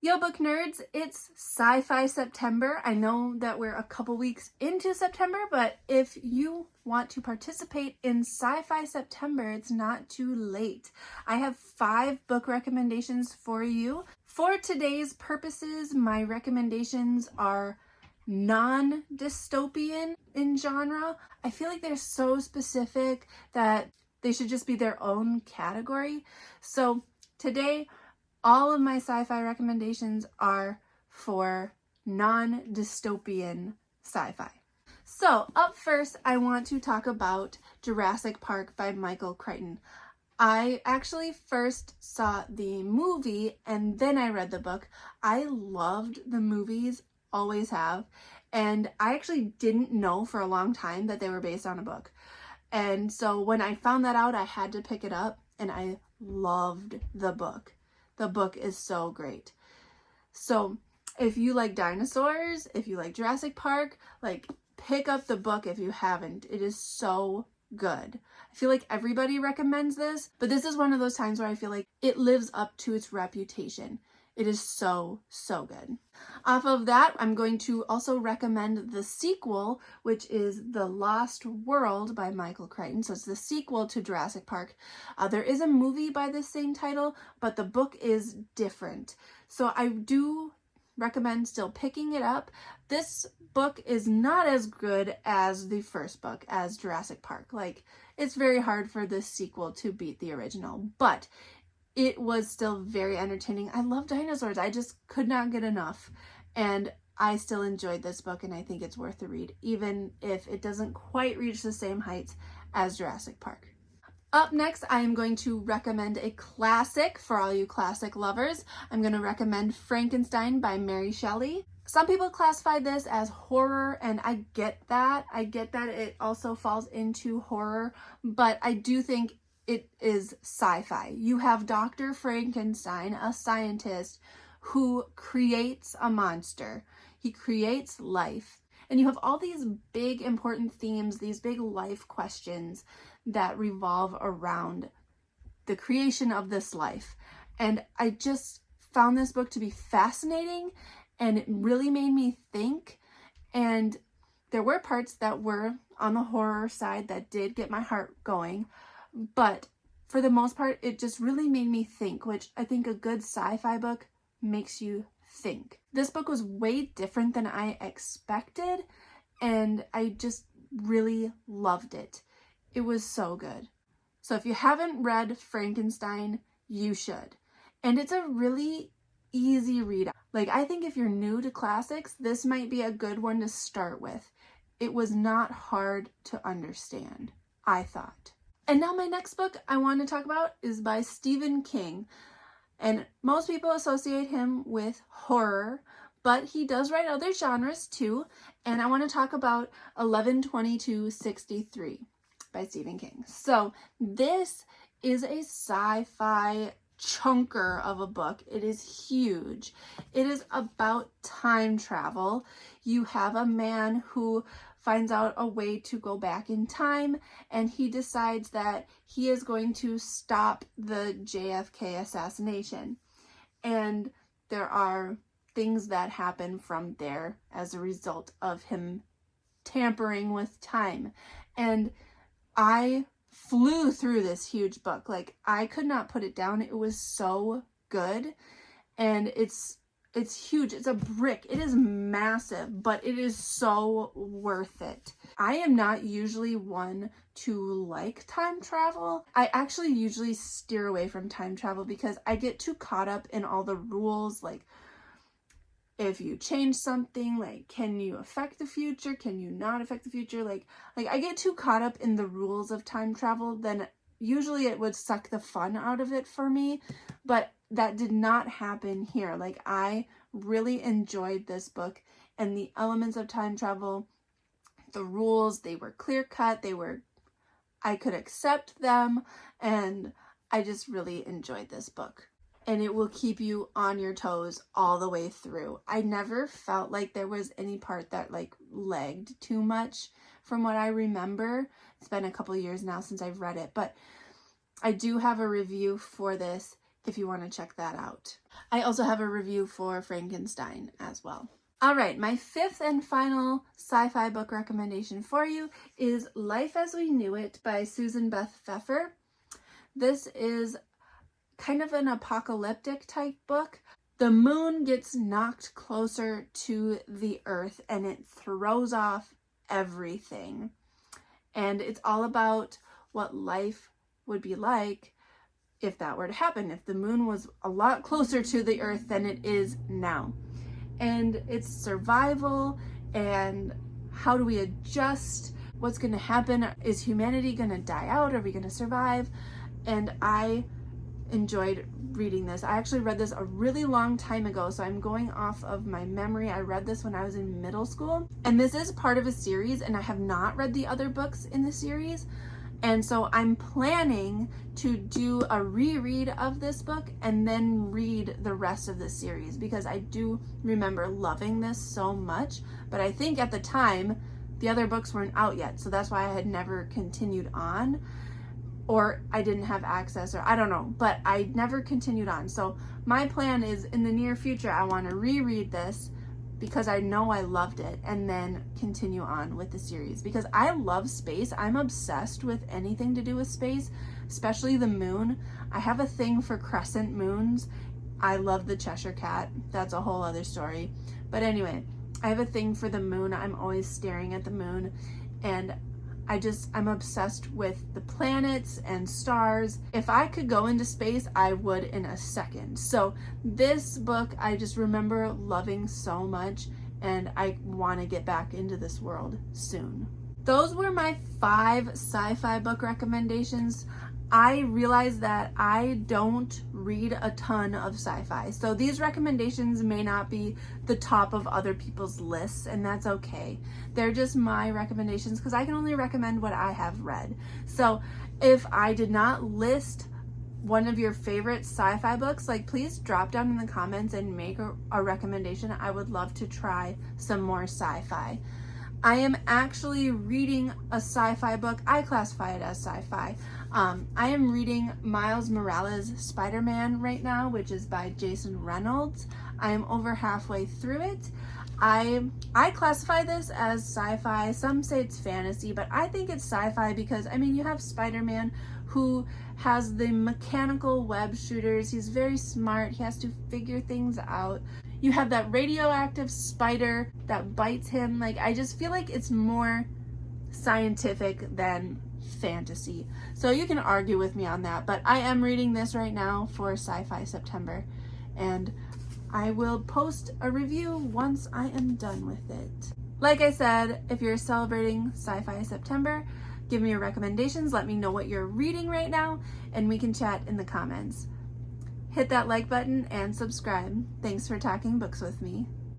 Yo, book nerds, it's Sci-Fi September. I know that we're a couple weeks into September, but if you want to participate in Sci-Fi September, it's not too late. I have 5 book recommendations for you. For today's purposes, my recommendations are non-dystopian in genre. I feel like they're so specific that they should just be their own category. So today, all of my sci-fi recommendations are for non-dystopian sci-fi. So up first, I want to talk about Jurassic Park by Michael Crichton. I actually first saw the movie and then I read the book. I loved the movies, always have, and I actually didn't know for a long time that they were based on a book. And so when I found that out, I had to pick it up and I loved the book. The book is so great. So if you like dinosaurs, if you like Jurassic Park, like pick up the book if you haven't. It is so good. I feel like everybody recommends this, but this is one of those times where I feel like it lives up to its reputation. It is so, so good. Off of that, I'm going to also recommend the sequel, which is The Lost World by Michael Crichton. So it's the sequel to Jurassic Park. There is a movie by the same title, but the book is different. So I do recommend still picking it up. This book is not as good as the first book, as Jurassic Park. Like, it's very hard for this sequel to beat the original, but it was still very entertaining. I love dinosaurs. I just could not get enough. And I still enjoyed this book and I think it's worth the read, even if it doesn't quite reach the same heights as Jurassic Park. Up next, I am going to recommend a classic for all you classic lovers. I'm going to recommend Frankenstein by Mary Shelley. Some people classify this as horror, and I get that. I get that it also falls into horror, but I do think it is sci-fi. You have Dr. Frankenstein, a scientist who creates a monster. He creates life. And you have all these big important themes, these big life questions that revolve around the creation of this life. And I just found this book to be fascinating, and it really made me think. And there were parts that were on the horror side that did get my heart going. But for the most part, it just really made me think, which I think a good sci-fi book makes you think. This book was way different than I expected, and I just really loved it. It was so good. So if you haven't read Frankenstein, you should. And it's a really easy read. Like, I think if you're new to classics, this might be a good one to start with. It was not hard to understand, I thought. And now my next book I want to talk about is by Stephen King. And most people associate him with horror, but he does write other genres too. And I want to talk about 11/22/63 by Stephen King. So this is a sci-fi chunker of a book. It is huge. It is about time travel. You have a man who finds out a way to go back in time, and he decides that he is going to stop the JFK assassination. And there are things that happen from there as a result of him tampering with time. And I flew through this huge book. Like, I could not put it down. It was so good. And it's huge. It's a brick. It is massive, but it is so worth it. I am not usually one to like time travel. I actually usually steer away from time travel because I get too caught up in all the rules. Like, if you change something, like, can you affect the future? Can you not affect the future? Like I get too caught up in the rules of time travel, then usually it would suck the fun out of it for me. But that did not happen here. Like, I really enjoyed this book, and the elements of time travel, the rules, they were clear cut. I could accept them, and I just really enjoyed this book. And it will keep you on your toes all the way through. I never felt like there was any part that like lagged too much from what I remember. It's been a couple years now since I've read it, but I do have a review for this if you want to check that out. I also have a review for Frankenstein as well. All right, my fifth and final sci-fi book recommendation for you is Life as We Knew It by Susan Beth Pfeffer. This is kind of an apocalyptic type book. The moon gets knocked closer to the earth and it throws off everything. And it's all about what life would be like if that were to happen, if the moon was a lot closer to the earth than it is now. And it's survival and how do we adjust? What's going to happen? Is humanity going to die out? Are we going to survive? And I enjoyed reading this. I actually read this a really long time ago, so I'm going off of my memory. I read this when I was in middle school, and this is part of a series, and I have not read the other books in the series. And so I'm planning to do a reread of this book and then read the rest of the series, because I do remember loving this so much. But I think at the time, the other books weren't out yet. So that's why I had never continued on, or I didn't have access, or I don't know, but I never continued on. So my plan is in the near future, I want to reread this because I know I loved it, and then continue on with the series because I love space. I'm obsessed with anything to do with space, especially the moon. I have a thing for crescent moons. I love the Cheshire Cat. That's a whole other story. But anyway, I have a thing for the moon. I'm always staring at the moon, and I'm obsessed with the planets and stars. If I could go into space, I would in a second. So this book, I just remember loving so much, and I want to get back into this world soon. Those were my 5 sci-fi book recommendations. I realize that I don't read a ton of sci-fi, so these recommendations may not be the top of other people's lists, and that's okay. They're just my recommendations because I can only recommend what I have read. So if I did not list one of your favorite sci-fi books, like, please drop down in the comments and make a recommendation. I would love to try some more sci-fi. I am actually reading a sci-fi book. I classify it as sci-fi. I am reading Miles Morales' Spider-Man right now, which is by Jason Reynolds. I am over halfway through it. I classify this as sci-fi. Some say it's fantasy, but I think it's sci-fi because, I mean, you have Spider-Man who has the mechanical web shooters. He's very smart. He has to figure things out. You have that radioactive spider that bites him. Like, I just feel like it's more scientific than fantasy. So you can argue with me on that, but I am reading this right now for Sci-Fi September, and I will post a review once I am done with it. Like I said, if you're celebrating Sci-Fi September, give me your recommendations. Let me know what you're reading right now, and we can chat in the comments. Hit that like button and subscribe. Thanks for talking books with me.